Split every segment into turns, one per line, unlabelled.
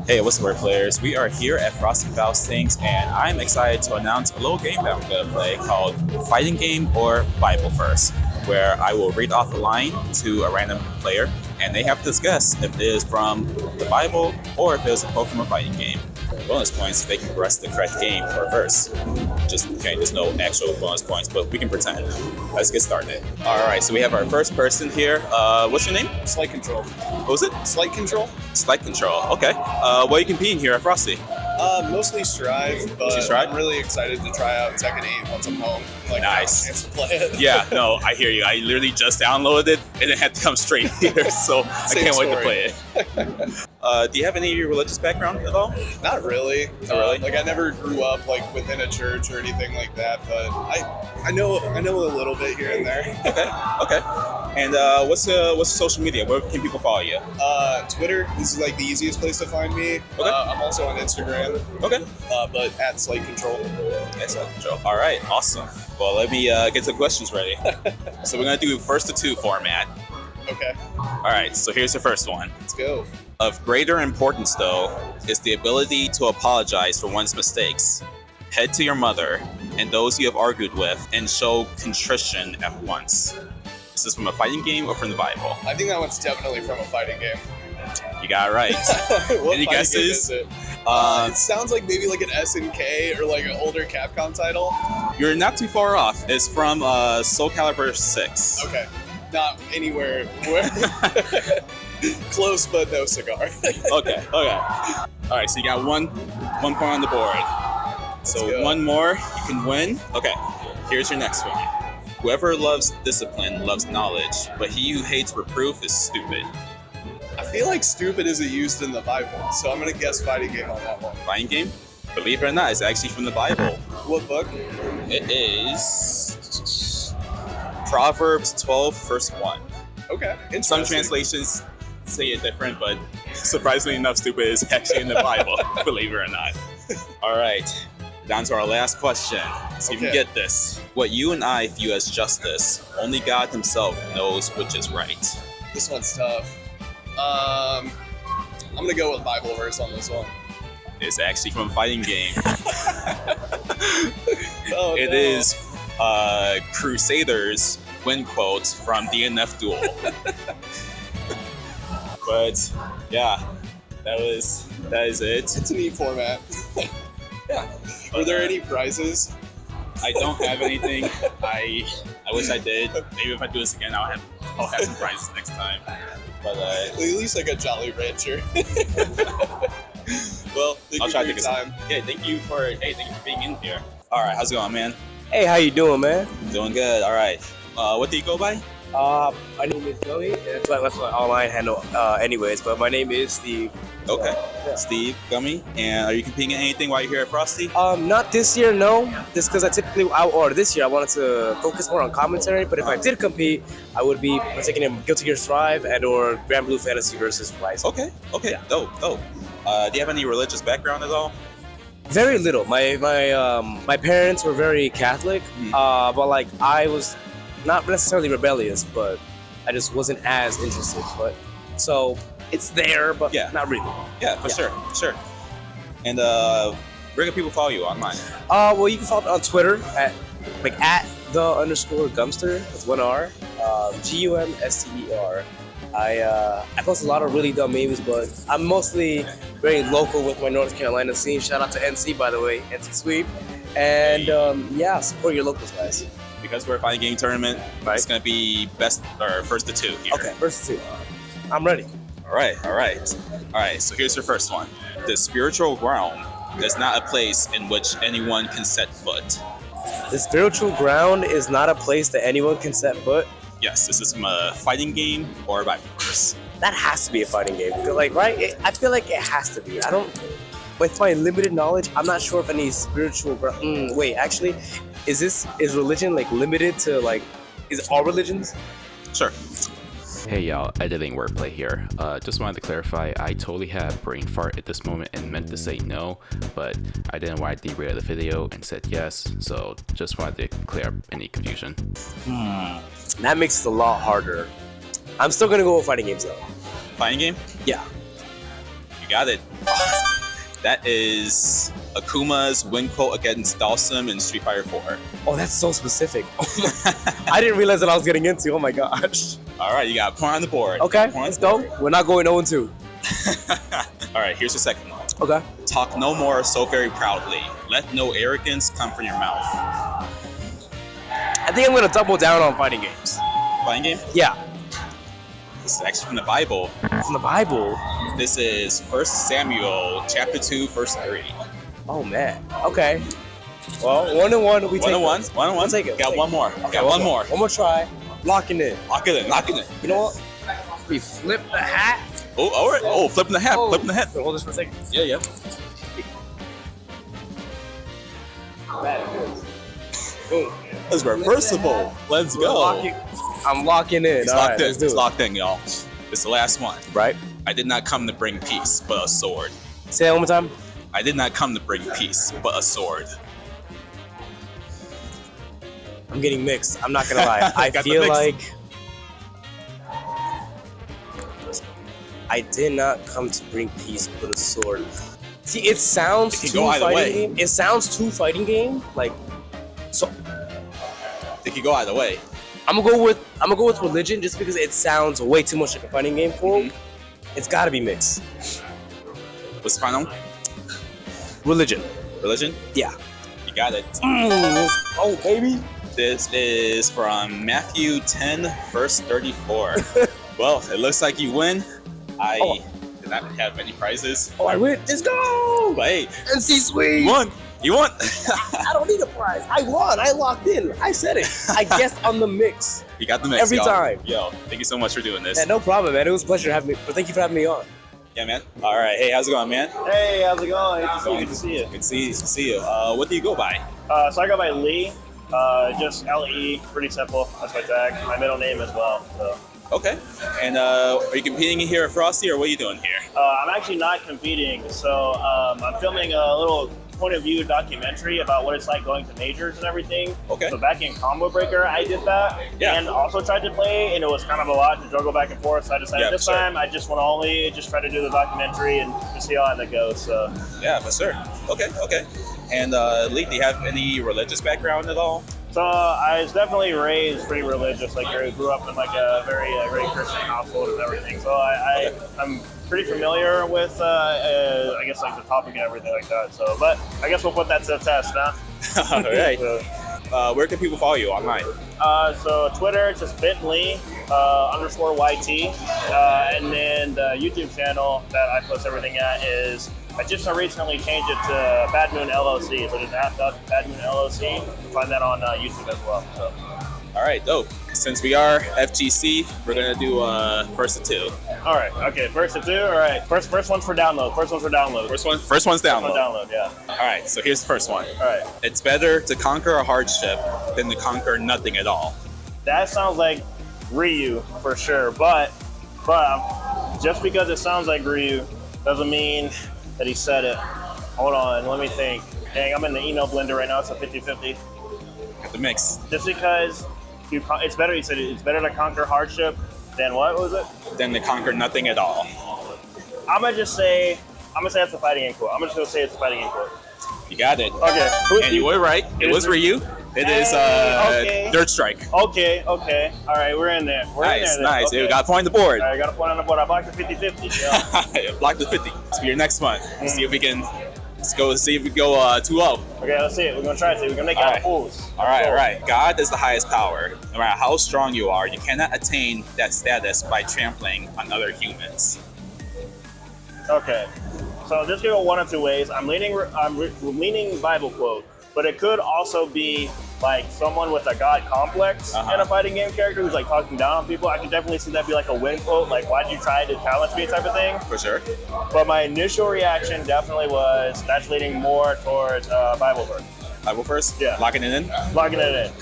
Hey, what's up, players? We are here at Frosty Faustings, and I'm excited to announce a little game that I'm going to play called Fighting Game or Bible Verse, where I will read off a line to a random player, and they have to guess if it is from the Bible or if it is a quote from a fighting game. Bonus points if they can guess the correct game or verse. There's no actual bonus points, but we can pretend. Let's get started. All right, so we have our first person here. What's your name?
Slightcontrol.
What was it?
Slightcontrol?
Slightcontrol. Okay. What are you competing here at Frosty?
Mostly Strive, but I'm really excited to try out Tekken 8 once I'm home.
Nice.
Chance to play it.
Yeah, no, I hear you. I literally just downloaded it and it had to come straight here, so I can't wait to play it. Do you have any religious background at all?
Not really.
Not really?
I never grew up within a church or anything like that, but I know a little bit here and there.
Okay. And what's social media? Where can people follow you?
Twitter is the easiest place to find me.
Okay.
I'm also on Instagram.
Okay.
But at Slightcontrol.
All right, awesome. Well, let me get the questions ready. So we're gonna do first to two format.
Okay.
All right, so here's the first one.
Let's go.
Of greater importance, though, is the ability to apologize for one's mistakes. Head to your mother and those you have argued with and show contrition at once. Is this from a fighting game or from the Bible?
I think that one's definitely from a fighting game.
You got it right. Any guesses?
It sounds like maybe an SNK or an older Capcom title.
You're not too far off. It's from Soul Calibur 6.
Okay. Not anywhere where close, but no cigar.
Okay. All right, so you got one point on the board. So one more, you can win. Okay, here's your next one. Whoever loves discipline loves knowledge, but he who hates reproof is stupid.
I feel like stupid isn't used in the Bible, so I'm gonna guess fighting game on that one.
Fighting game? Believe it or not, it's actually from the Bible.
What book?
It is Proverbs 12, verse 1.
Okay.
Some translations say it different, but surprisingly enough, stupid is actually in the Bible, believe it or not. All right, down to our last question. See if you can get this. What you and I view as justice, only God himself knows which is right.
This one's tough. I'm gonna go with Bible verse on this one.
It's actually from a fighting game. It
No.
is Crusaders win quote from DNF Duel. But yeah, that is it.
It's a neat format.
Yeah.
Were there any prizes?
I don't have anything. I wish I did. Maybe if I do this again, I'll have some prizes next time. But
at least a Jolly Rancher. Well,
I'll try to
take
your time. Yeah, thank you for being in here. All right, how's it going, man?
Hey, how you doing, man?
Doing good. All right. What do you go by?
My name is Gummie. That's my online handle, anyways. But my name is Steve.
Okay,
Yeah.
Steve Gummie. And are you competing in anything while you're here at Frosty?
Not this year, no. Just because this year I wanted to focus more on commentary. But if I did compete, I would be taking in Guilty Gear Strive and or Grand Blue Fantasy versus Rise.
Okay. Yeah. Dope. Do you have any religious background at all?
Very little. My parents were very Catholic, but I was not necessarily rebellious, but I just wasn't as interested. But so it's there, but not really.
Yeah, for sure. And where can people follow you online?
Well, you can follow me on Twitter at @the_Gumster with one R, GUMSTER. I post a lot of really dumb memes, but I'm mostly very local with my North Carolina scene. Shout out to NC, by the way, NC Sweep. And support your locals, guys.
Because we're a fighting game tournament, it's gonna be first to two here.
Okay, first to two. I'm ready.
All right. So here's your first one. The spiritual realm is not a place in which anyone can set foot.
The spiritual ground is not a place that anyone can set foot.
Yes, this is from a fighting game or a Bible verse.
That has to be a fighting game, right? I feel like it has to be. With my limited knowledge, I'm not sure if any spiritual. Wait, actually, is religion limited to is all religions?
Sure.
Hey y'all, editing wordplay here. Just wanted to clarify, I totally had brain fart at this moment and meant to say no, but I didn't want to derail the video and said yes, so just wanted to clear up any confusion.
That makes it a lot harder. I'm still gonna go with fighting games though.
Fighting game?
Yeah.
You got it. That is Akuma's win quote against Dhalsim in Street Fighter 4.
Oh, that's so specific. I didn't realize what I was getting into. Oh my gosh.
All right, you got a point on the board.
Okay, let's go. We're not going 0-2.
All right, here's the second one.
Okay.
Talk no more so very proudly. Let no arrogance come from your mouth.
I think I'm gonna double down on fighting games.
Fighting game?
Yeah.
This is actually from the Bible.
From the Bible.
This is 1 Samuel chapter 2, verse 3.
Oh man. Okay. Well, 1-1. We take it.
1-1. 1-1.
We'll take it.
Got one more.
Okay,
Got one more.
One more try. Locking in.
Lock it in. Lock it in.
You know what? We flip the hat.
Oh, all right. Oh, flipping the hat.
Oh.
Flipping the hat.
Wait, hold this for a second.
Yeah, yeah.
Boom.
It's reversible. Let's go.
I'm locking in.
It's
All
locked
right,
in.
let's do
It's
it.
locked in, y'all. It's the last one.
Right?
I did not come to bring peace, but a sword.
Say that one more time.
I did not come to bring peace, but a sword.
I'm getting mixed. I'm not gonna lie. I
Got the
feel
mix.
like I did not come to bring peace but a sword. See, it sounds
It can
too
go either
fighting
way.
game. It sounds too fighting game. Like, so
It could go either way.
I'm gonna go with religion just because it sounds way too much like a fighting game quote. It's gotta be mixed.
What's the final?
Religion.
Religion?
Yeah.
You got it.
Oh baby.
This is from Matthew 10, verse 34. Well, it looks like you win. I did not have any prizes.
Oh, I win. Let's go.
But hey,
NC Sweet.
you won. You won.
I don't need a prize. I won. I locked in. I said it. I guessed on the mix.
You got the mix,
Every
y'all.
time.
Yo, thank you so much for doing this.
Yeah, no problem, man. It was a pleasure having me. But thank you for having me on.
Yeah, man. All right. Hey, how's it going, man?
Hey, how's it going? Good to see you.
Good to see you. What do you go by?
So I go by Lee, just L-E, pretty simple. That's my tag. My middle name as well. So
Okay. And are you competing here at Frosty, or what are you doing here?
I'm actually not competing. So I'm filming a little point of view documentary about what it's like going to majors and everything.
Okay.
So back in Combo Breaker, I did that.
Yeah.
And also tried to play, and it was kind of a lot to juggle back and forth. So I decided
Yeah,
this
for sure.
time I just want to only just try to do the documentary and just see how that goes. So
Yeah, for sure. Okay. And Lee, do you have any religious background at all?
So I was definitely raised pretty religious. Like I grew up in like a very Christian household and everything. So I'm pretty familiar with I guess like the topic and everything like that. So, but I guess we'll put that to the test, huh?
All right.
So,
Where can people follow you online?
so Twitter, it's just bit.ly _YT, and then the YouTube channel that I post everything at is. I just recently changed it to Bad Moon LLC, so just add Bad Moon LLC. You can find that on YouTube as well. So.
All right, dope. Since we are FGC, we're gonna do first of two.
All right, okay, first of two. All right, first one's for download. First one's download.
First one's
First one
download.
download, yeah.
All right, so here's the first one.
All right,
It's better to conquer a hardship than to conquer nothing at all.
that sounds like Ryu for sure, but just because it sounds like Ryu doesn't mean that he said it. Hold on, let me think. Dang, I'm in the email blender right now. It's a 50-50.
Got the mix.
Just because it's better. He said it's better to conquer hardship than what was it?
Than to conquer nothing at all.
I'm gonna say it's a fighting game quote. I'm just gonna say it's a fighting game quote.
You got it.
Okay.
And you were right. It was Ryu. It is
okay.
Dirt Strike.
Okay. All right, we're in there. We're in
Nice,
there. then.
nice.
Okay.
We got a point on the board.
All right, I got a point on the board. I blocked the 50-50. Yeah.
Block the 50. So your next one. See if we can. See if we go 2-0.
Okay, let's see it. We're gonna try to see. We're gonna make it
All
out
right.
of fools.
All right. God is the highest power. No matter how strong you are, you cannot attain that status by trampling on other humans.
Okay. So this could go one of two ways. I'm leaning Bible quote, but it could also be like someone with a God complex and a fighting game character who's like talking down on people. I could definitely see that be like a win quote, like why'd you try to challenge me type of thing.
For sure.
But my initial reaction definitely was that's leaning more towards Bible verse.
Bible first?
Yeah.
Locking it in?
Logging it in.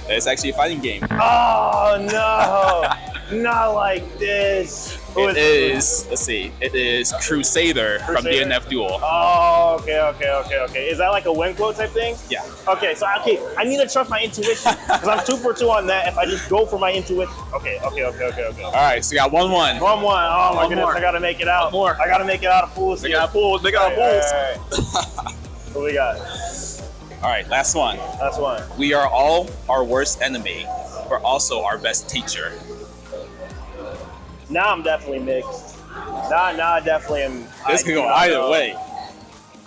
It's actually a fighting game.
Oh no! Not like this. Who
It is, let's see, it is Crusader from
Crusader?
DNF Duel.
Oh, okay. Is that like a win quote type thing?
Yeah.
Okay, so I need to trust my intuition because I'm 2 for 2 on that. If I just go for my intuition, okay.
All right, so you got 1-1.
1-1. Oh my
One
goodness,
more.
I gotta make it out.
One more.
I gotta make it out of pools.
They got pulled. They got pulled.
What we got?
All right, last one.
That's one.
We are all our worst enemy, but also our best teacher.
Now I'm definitely mixed. Now I definitely am.
This could go either way.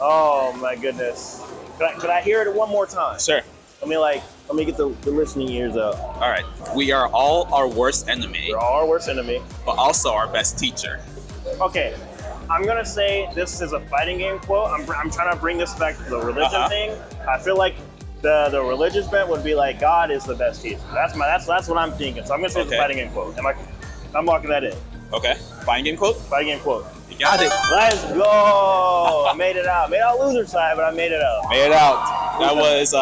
Oh my goodness. Could I hear it one more time?
Sure.
Let me get the listening ears out.
All right. We are all our worst enemy,
We're all our worst enemy.
but also our best teacher.
Okay, I'm gonna say this is a fighting game quote. I'm trying to bring this back to the religion thing. I feel like the religious bent would be like God is the best teacher. That's what I'm thinking. So I'm gonna say it's a
Okay.
fighting game quote. I'm locking that in.
Okay. Fighting game quote?
Fighting game quote.
You got it.
Let's go! I made it out. Made out loser side, but I made it out.
Made it out. That was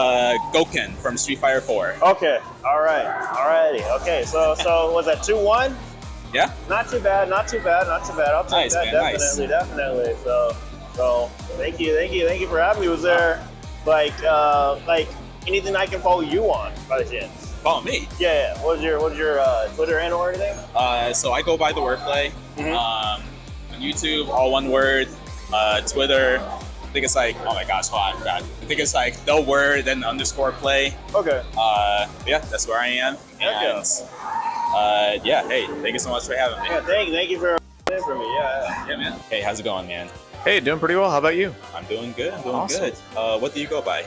Goken from Street Fighter 4.
Okay. All right. Alrighty. Okay. So was that 2-1?
Yeah?
Not too bad. I'll take
Nice,
that.
man, nice.
Definitely. So thank you for having me. Was there like anything I can follow you on by the chance?
Follow me.
Yeah. What was your Twitter handle or anything?
So I go by the wordplay. On YouTube, all one word. Twitter, I think it's like, oh my gosh, hold on, I forgot. I think it's like the word, then underscore play.
Okay.
Yeah, that's where I am.
Yeah.
And yeah, hey, thank you so much for having me.
Yeah. Thank you for me. Yeah.
Yeah, man. Hey, how's it going, man?
Hey, doing pretty well. How about you?
I'm doing good.
Awesome.
Good. What do you go by?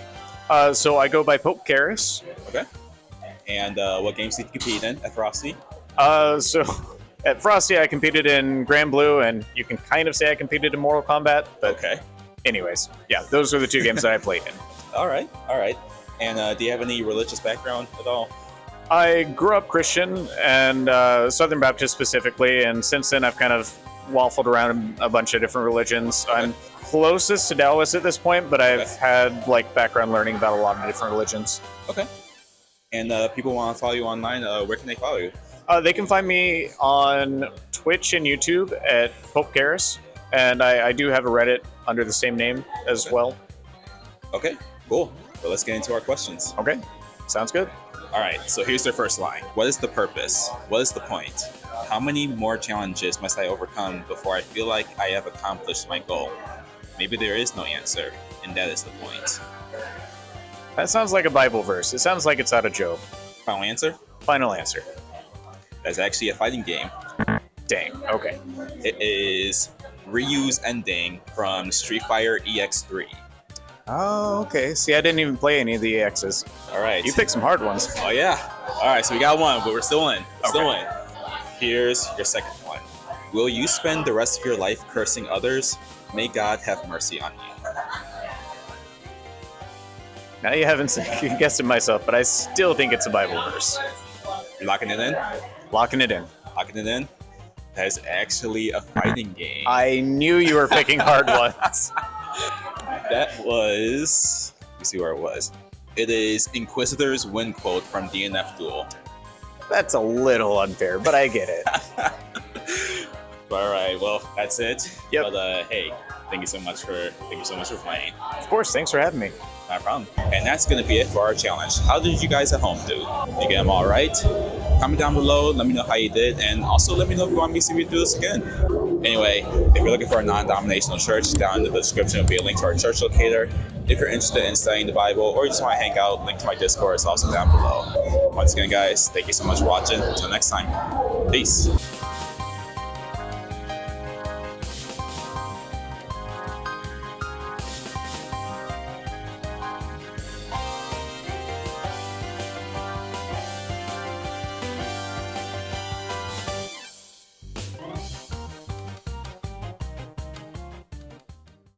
So I go by Popekheris.
Okay. And what games did you compete in at Frosty?
So at Frosty, I competed in Grand Blue, and you can kind of say I competed in Mortal Kombat. But
Okay.
anyways, yeah, those are the two games that I played in.
All right. And do you have any religious background at all?
I grew up Christian and Southern Baptist specifically, and since then I've kind of waffled around a bunch of different religions.
Okay.
I'm closest to Taoist at this point, but I've
Okay.
had like background learning about a lot of different religions.
Okay. And people want to follow you online. Where can they follow you?
They can find me on Twitch and YouTube at Popekheris, and I do have a Reddit under the same name as
Okay.
well.
Okay, cool. Well, let's get into our questions.
Okay, sounds good.
All right, so here's their first line. What is the purpose? What is the point? How many more challenges must I overcome before I feel like I have accomplished my goal? Maybe there is no answer, and that is the point.
That sounds like a Bible verse. It sounds like it's out of Job.
Final answer?
Final answer.
That's actually a fighting game.
Dang. Okay.
It is Ryu's ending from Street Fighter EX3.
Oh, okay. See, I didn't even play any of the EXs.
All right.
You picked some hard ones.
Oh, yeah. All right, so we got one, but we're still in. Still
Okay.
in. Here's your second one. Will you spend the rest of your life cursing others? May God have mercy on you.
Now you haven't guessed it myself, but I still think it's a Bible verse.
You locking it in?
Locking it in.
Locking it in? That is actually a fighting game.
I knew you were picking hard ones.
That was... Let me see where it was. It is Inquisitor's win quote from DNF Duel.
That's a little unfair, but I get it.
All right, well, that's it.
Yep.
But hey, thank you so much for playing.
Of course, thanks for having me.
Not a problem. And that's going to be it for our challenge. How did you guys at home do? Did you get them all right? Comment down below. Let me know how you did. And also let me know if you want me to see me do this again. Anyway, if you're looking for a non-denominational church, down in the description will be a link to our church locator. If you're interested in studying the Bible or you just want to hang out, link to my Discord is also down below. Once again, guys, thank you so much for watching. Until next time, peace.